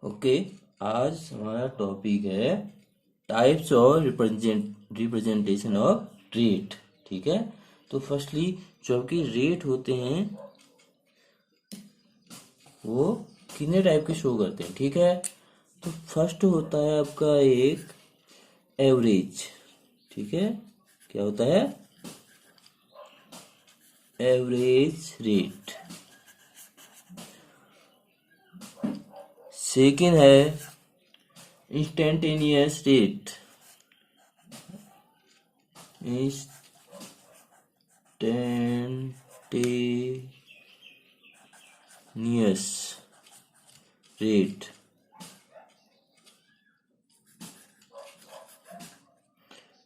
Okay. आज हमारा topic है टाइप्स और रिप्रेजेंटेशन ऑफ रेट। ठीक है। तो फर्स्टली जो आपके रेट होते हैं वो कितने टाइप के शो करते हैं। ठीक है। तो फर्स्ट होता है आपका एक एवरेज। ठीक है। क्या होता है? Average rate. सेकंड है इंस्टेंटेनियस रेट। Instantaneous rate.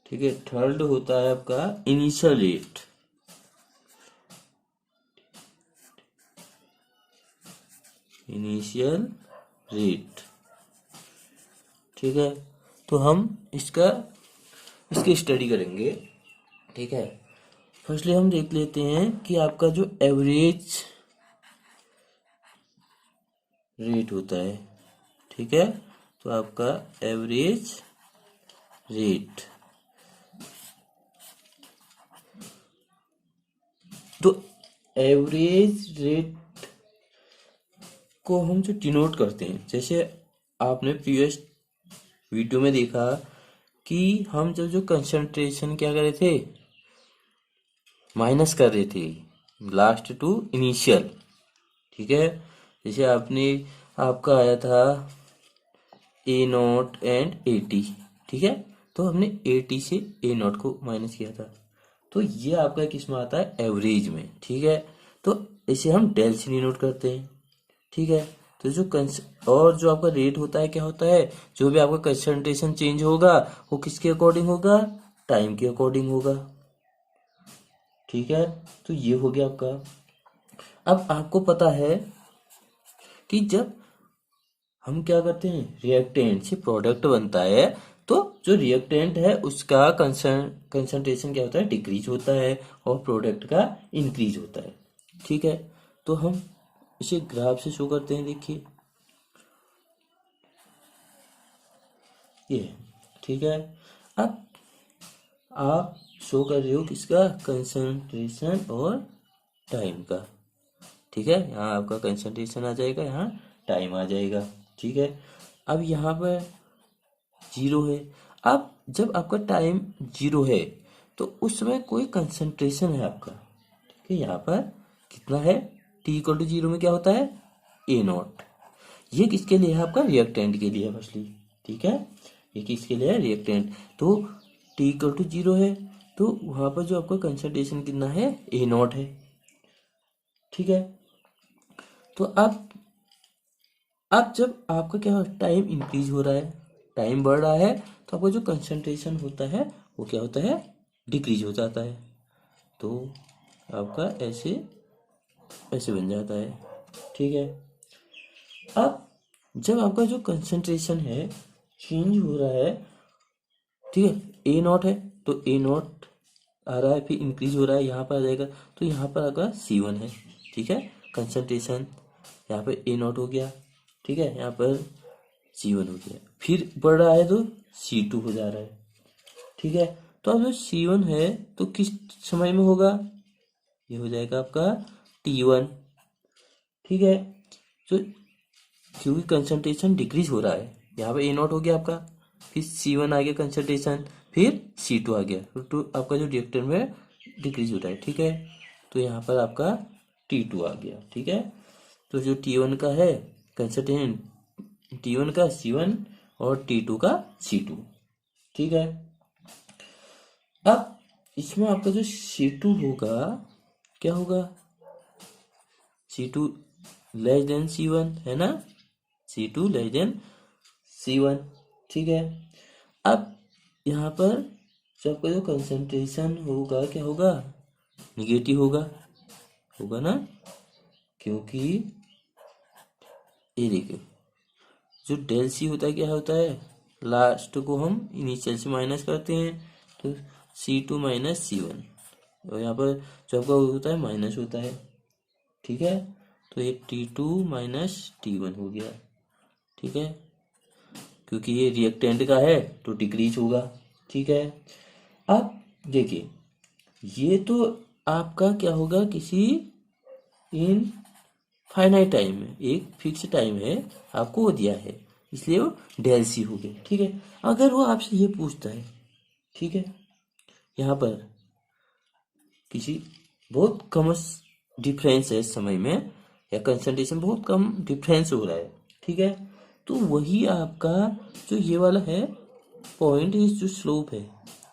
ठीक है। थर्ड होता है आपका इनिशियल रेट। Initial rate. ठीक है। तो हम इसकी स्टडी करेंगे। ठीक है। फर्स्टली हम देख लेते हैं कि आपका जो एवरेज रेट होता है। ठीक है। तो आपका एवरेज रेट, तो एवरेज रेट को हम जो डिनोट करते हैं, जैसे आपने प्रीवियस वीडियो में देखा कि हम जब जो कंसंट्रेशन क्या कर रहे थे, माइनस कर रहे थे लास्ट टू इनिशियल। ठीक है। जैसे आपका आया था A0 एंड 80। ठीक है। तो हमने 80 से A0 को माइनस किया था। तो ये आपका किस में आता है? एवरेज में। ठीक है। तो इसे हम डेल से डिनोट करते हैं। ठीक है। तो और जो आपका रेट होता है क्या होता है? जो भी आपका कंसंट्रेशन चेंज होगा वो किसके अकॉर्डिंग होगा? टाइम के अकॉर्डिंग होगा। ठीक है। तो ये हो गया आपका। अब आपको पता है कि जब हम क्या करते हैं, रिएक्टेंट से प्रोडक्ट बनता है, तो जो रिएक्टेंट है उसका कंसंट्रेशन क्या होता है? डिक्रीज होता है और प्रोडक्ट का इंक्रीज होता है। ठीक है। तो हम इसे ग्राफ से शो करते हैं। देखिए ये। ठीक है। अब आप शो कर रहे हो किसका? कंसंट्रेशन और टाइम का। ठीक है। यहाँ आपका कंसंट्रेशन आ जाएगा, यहाँ टाइम आ जाएगा। ठीक है। अब यहाँ पर जीरो है। अब जब आपका टाइम जीरो है तो उस समय कोई कंसंट्रेशन है आपका। ठीक है। यहाँ पर कितना है? T=0 में क्या होता है? A0। ये किसके लिए है? आपका रिएक्टेंट के लिए है फर्स्टली। ठीक है। ये किसके लिए है? रिएक्टेंट। तो T=0 है तो वहां पर जो आपका कंसंट्रेशन कितना है? A0 है। ठीक है। तो अब जब आपका क्या टाइम इंक्रीज हो रहा है, टाइम बढ़ रहा है, तो आपका जो कंसंट्रेशन होता है वो क्या होता है? डिक्रीज हो जाता है। तो आपका ऐसे ऐसे बन जाता है। ठीक है। अब जब आपका जो कंसंट्रेशन है चेंज हो रहा है, ठीक है, A0 है तो A0 आ रहा है, फिर इंक्रीज हो रहा है, यहाँ पर आ जाएगा। तो यहाँ पर आपका C1 है। ठीक है। कंसंट्रेशन यहाँ पे A0 हो गया। ठीक है। यहाँ पर C1 हो गया, फिर बढ़ रहा है तो C2 हो जा रहा है। ठीक है। तो अब जो C1 है तो किस समय में होगा? ये हो जाएगा आपका T1। ठीक है। तो क्योंकि कंसंट्रेशन डिक्रीज हो रहा है, यहाँ पे A0 हो गया आपका, फिर C1 आ गया कंसंट्रेशन, फिर C2 आ गया, तो आपका जो रिएक्टर में डिक्रीज हो रहा है। ठीक है। तो यहाँ पर आपका T2 आ गया। ठीक है। तो जो T1 का है कंसंट्रेशन, T1 का C1 और T2 का C2। ठीक है। अब इसमें आपका जो C2 होगा क्या होगा? C2 लेस देन C1 है ना? C2 less than C1। ठीक है। अब यहाँ पर जो आपका जो कंसंट्रेशन होगा क्या होगा? निगेटिव होगा। होगा ना? क्योंकि ये देखिए जो डेल सी होता है क्या होता है? लास्ट को हम इनिशियल से माइनस करते हैं, तो C2 माइनस C1, और यहाँ पर जो आपका होता है माइनस होता है। ठीक है। तो ये T2 माइनस T1 हो गया। ठीक है, क्योंकि ये रिएक्टेंट का है तो डिक्रीज होगा। ठीक है, अब देखिए ये तो आपका क्या होगा, किसी इन फाइनाइट टाइम में, एक फिक्स टाइम है, आपको वो दिया है, इसलिए वो डेल सी हो गया। ठीक है, अगर वो आपसे ये पूछता है, ठीक है, यहाँ पर किसी बहुत कम डिफरेंस है समय में, या कंसंट्रेशन बहुत कम डिफरेंस हो रहा है, ठीक है, तो वही आपका जो ये वाला है पॉइंट, इस जो स्लोप है,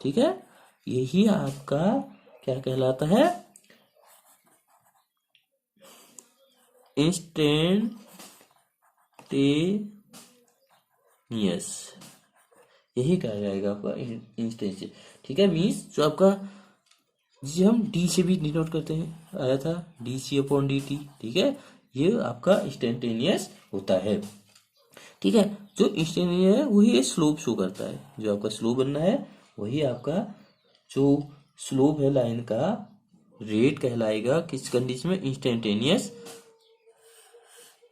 ठीक है, यही आपका क्या कहलाता है, इंस्टेंटेनियस, यही कहा जाएगा आपका इंस्टेंट। ठीक है, मीन्स जो आपका, जिसे हम डी से भी डिनोट करते हैं, आया था D C upon D T. ठीक है, ये आपका इंस्टेंटेनियस होता है। ठीक है, जो इंस्टेंटेनियस है वही स्लोप शो करता है, जो आपका स्लोप बनना है वही आपका जो स्लोप है लाइन का रेट कहलाएगा, किस कंडीशन में, इंस्टेंटेनियस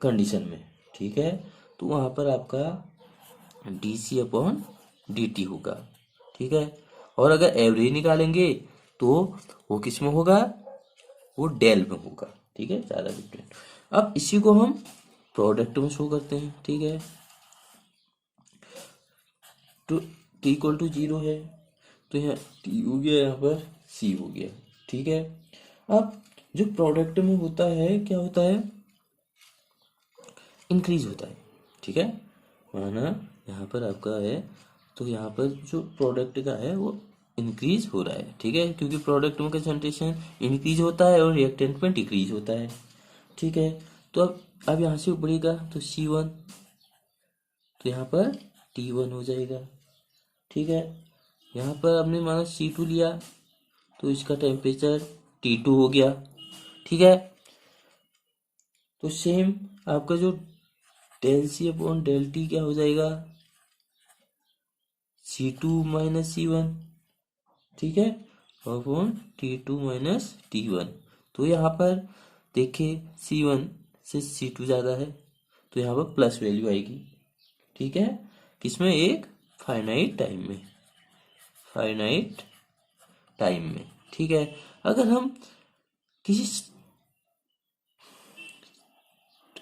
कंडीशन में। ठीक है, तो वहां पर आपका D C upon D T होगा। ठीक है, और अगर एवरेज निकालेंगे तो वो किस में होगा, वो डेल में होगा। ठीक है, ज्यादा डिफरेंट। अब इसी को हम प्रोडक्ट में शो करते हैं। ठीक है, तो टी इक्वल टू 0 है, तो यहाँ टी हो गया, यहाँ पर सी हो गया। ठीक है, अब जो प्रोडक्ट में होता है क्या होता है, इंक्रीज होता है। ठीक है, माना यहाँ पर आपका है, तो यहाँ पर जो प्रोडक्ट का है वो इंक्रीज हो रहा है। ठीक है, क्योंकि प्रोडक्ट में कंसंट्रेशन इंक्रीज होता है और रिएक्टेंट में डिक्रीज होता है। ठीक है, तो अब यहाँ से बढ़ेगा तो C1, तो यहाँ पर T1 हो जाएगा। ठीक है, यहाँ पर आपने माना C2 लिया, तो इसका टेम्परेचर T2 हो गया। ठीक है, तो सेम आपका जो del C upon del T क्या हो जाएगा, C2 माइनस C1। ठीक है, अपॉन T2 माइनस T1। तो यहाँ पर देखिए C1 से C2 ज़्यादा है, तो यहाँ पर प्लस वैल्यू आएगी। ठीक है, किसमें, एक फाइनाइट टाइम में, फाइनाइट टाइम में। ठीक है, अगर हम किसी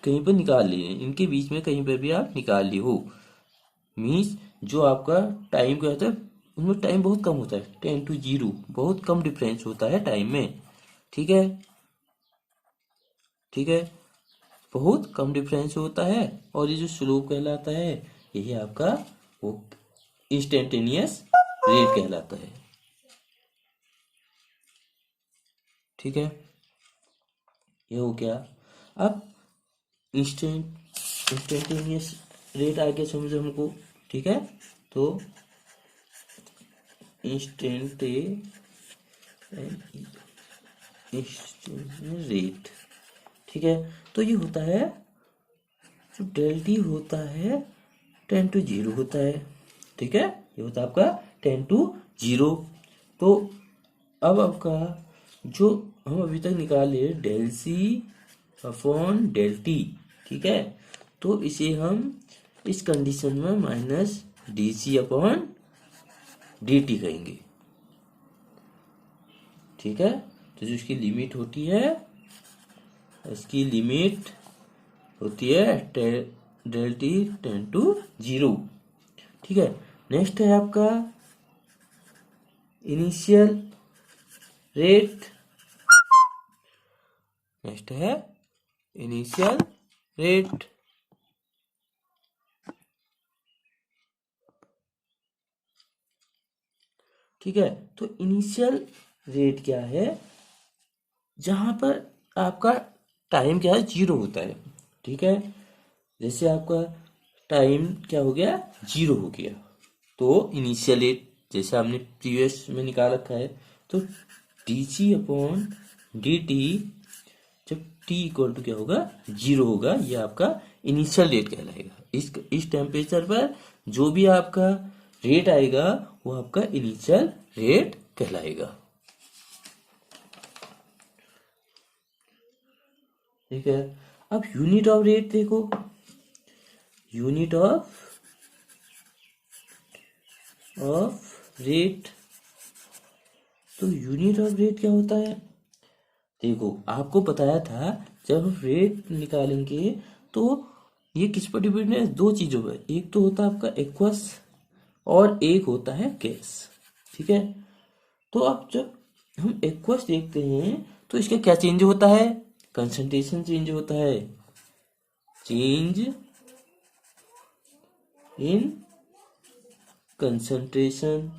कहीं पर निकाल लिए, इनके बीच में कहीं पर भी आप निकाल लिए हो, मीन्स जो आपका टाइम क्या होता है, उनमें टाइम बहुत कम होता है, 10 to 0, बहुत कम डिफरेंस होता है टाइम में। ठीक है, ठीक है, बहुत कम डिफरेंस होता है, और ये जो स्लोप कहलाता है, यही आपका वो इंस्टेंटेनियस रेट कहलाता है। ठीक है, ये हो गया। अब इंस्टेंटेनियस रेट आगे समझो हमको। ठीक है, तो इंस्टेंटेनियस रेट, ठीक है, तो ये होता है, जो डेल टी होता है 10 to 0 होता है। ठीक है, ये होता है आपका 10 to 0। तो अब आपका जो हम अभी तक निकाले del C upon del T, ठीक है, तो इसे हम इस कंडीशन में minus D C upon D T कहेंगे। ठीक है, तो जो इसकी लिमिट होती है, इसकी लिमिट होती है डेल टी 10 to 0। ठीक है, नेक्स्ट है आपका इनिशियल रेट, नेक्स्ट है इनिशियल रेट। ठीक है, तो इनिशियल रेट क्या है, जहां पर आपका टाइम क्या है, 0 होता है। ठीक है, जैसे आपका टाइम क्या हो गया, 0 हो गया, तो इनिशियल रेट जैसे आपने प्रीवियस में निकाल रखा है, तो D C upon D T, जब टी इक्वल टू क्या होगा, 0 होगा, ये आपका इनिशियल रेट कहलाएगा। इस टेम्परेचर पर जो भी आपका रेट आएगा वो आपका इनिशियल रेट कहलाएगा। ठीक है, अब यूनिट ऑफ रेट देखो, यूनिट ऑफ रेट। तो यूनिट ऑफ रेट क्या होता है? देखो, आपको बताया था जब हम रेट निकालेंगे तो ये किस पर डिपेंड है? दो चीजों पर। एक तो होता है आपका एक्वस और एक होता है गैस। ठीक है, तो अब जब हम एक्वस देखते हैं तो इसका क्या चेंज होता है? कंसंट्रेशन चेंज होता है। Change in concentration.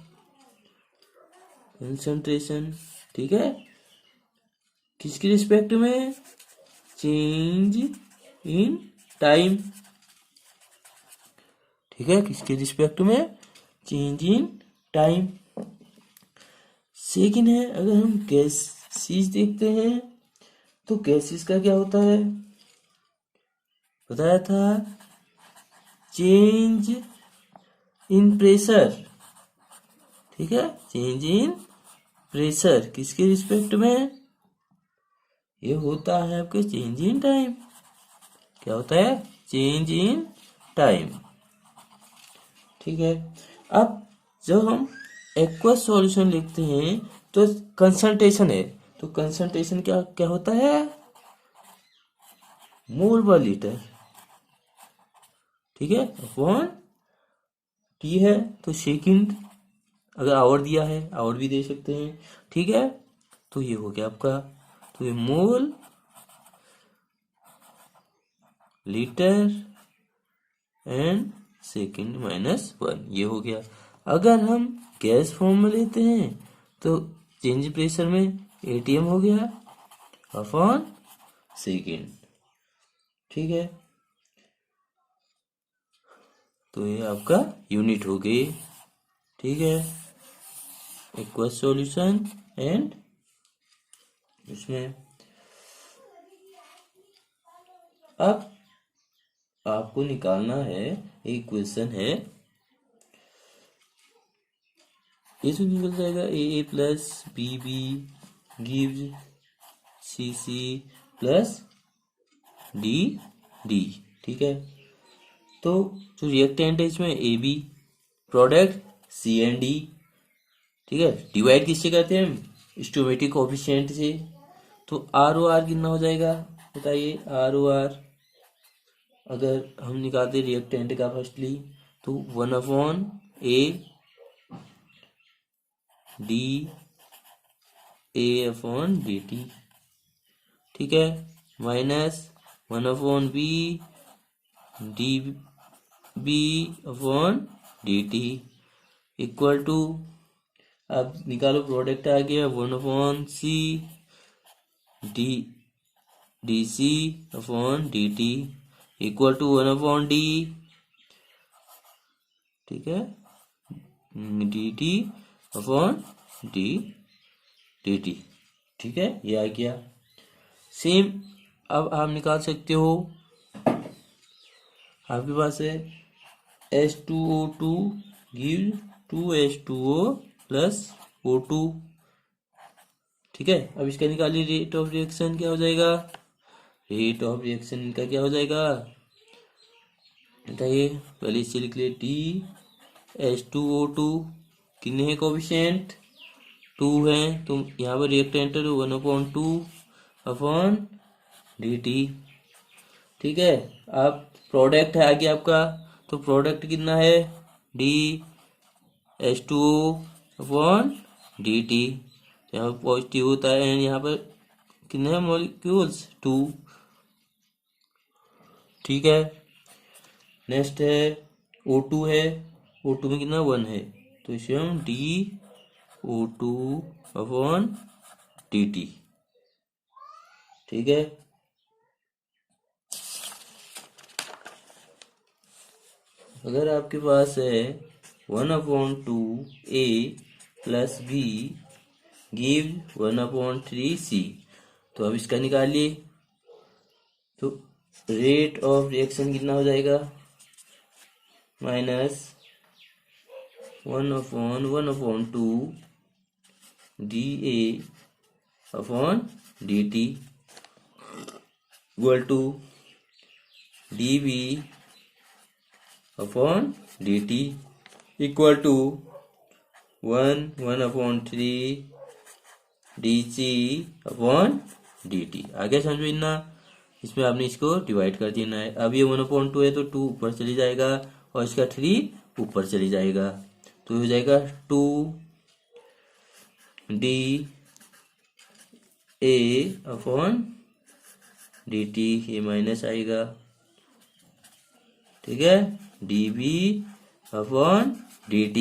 ठीक है, किसके रिस्पेक्ट में? Change in time. ठीक है, किसके रिस्पेक्ट में? Change in time. सेकेंड है, अगर हम गैसेस देखते हैं तो गैसेस का क्या होता है? बताया था, चेंज इन प्रेशर। ठीक है, चेंज इन प्रेशर किसके रिस्पेक्ट में? ये होता है आपके चेंज इन टाइम। क्या होता है? Change in time. ठीक है, अब जब हम एक्वस सॉल्यूशन लिखते हैं तो कंसंट्रेशन है, तो कंसंट्रेशन क्या क्या होता है? मोल पर लीटर। ठीक है, अपॉन टी है तो सेकंड, अगर आवर दिया है आवर भी दे सकते हैं। ठीक है, तो ये हो गया आपका, तो ये मोल लीटर एंड सेकंड -1 ये हो गया। अगर हम गैस फॉर्म में लेते हैं तो चेंज प्रेशर में एटीएम हो गया अपॉन सेकंड। ठीक है, तो ये आपका यूनिट हो गई। ठीक है, एक्वस सॉल्यूशन एंड इसमें अब आपको निकालना है, एक क्वेश्चन है, ये तो निकल जाएगा A plus B B gives C C plus D D. ठीक है, तो जो रिएक्टेंट है इसमें A B, product C and D. ठीक है, डिवाइड किससे करते हैं हम? स्टोमेटिक कोफिशिएंट से। तो आर ओ आर कितना हो जाएगा बताइए? आर ओ आर अगर हम निकालते रिएक्टेंट का फर्स्टली तो 1/A डी A/dt। ठीक है, -1/B D B/dt equal to, अब निकालो प्रोडक्ट आ गया 1/C dC/dt equal to 1/D। ठीक है, dt/dt। ठीक है, ये आ गया। सेम अब आप निकाल सकते हो, आपके पास है H2O2 give 2H2O plus O2। ठीक है, अब इसका निकालिए रेट ऑफ रिएक्शन क्या हो जाएगा? रेट ऑफ रिएक्शन का क्या हो जाएगा बताइए? पहले इससे लिख ले टी H2O2 कितने हैं कोफिशिएंट? 2 है, तो यहाँ पर रिएक्टेंट 1/2/dt। ठीक है, अब प्रोडक्ट है आगे आपका, तो प्रोडक्ट कितना है? D H2O/dt। यहाँ पॉजिटिव होता है एंड यहाँ पर कितने हैं मॉलिक्यूल्स? 2। ठीक है, नेक्स्ट है O2 है, O2 में कितना 1 है, तो इसे हम DO2/dt। ठीक है, अगर आपके पास है 1/2A plus B give 1/3C, तो अब इसका निकालिए, तो रेट ऑफ रिएक्शन कितना हो जाएगा? -1/1/2 DA/dt equal to DB/dt upon dt equal to 1/3 dc upon dt। आगे समझना, इसमें आपने इसको डिवाइड कर देना है। अब ये 1/2 है तो 2 ऊपर चली जाएगा और इसका 3 ऊपर चली जाएगा, तो हो जाएगा 2d a अपॉन dt, ये माइनस आएगा, ठीक है, db अपॉन dt,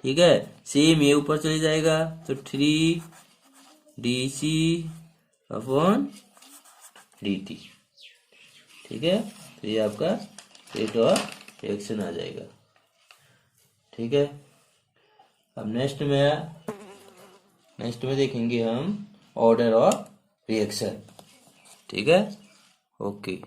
ठीक है। सेम ये ऊपर चले जाएगा तो 3dc अपॉन dt, ठीक है। तो ये आपका रेट ऑफ रिएक्शन आ जाएगा, ठीक है। अब नेक्स्ट में देखेंगे हम ऑर्डर ऑफ रिएक्शन, ठीक है। ओके।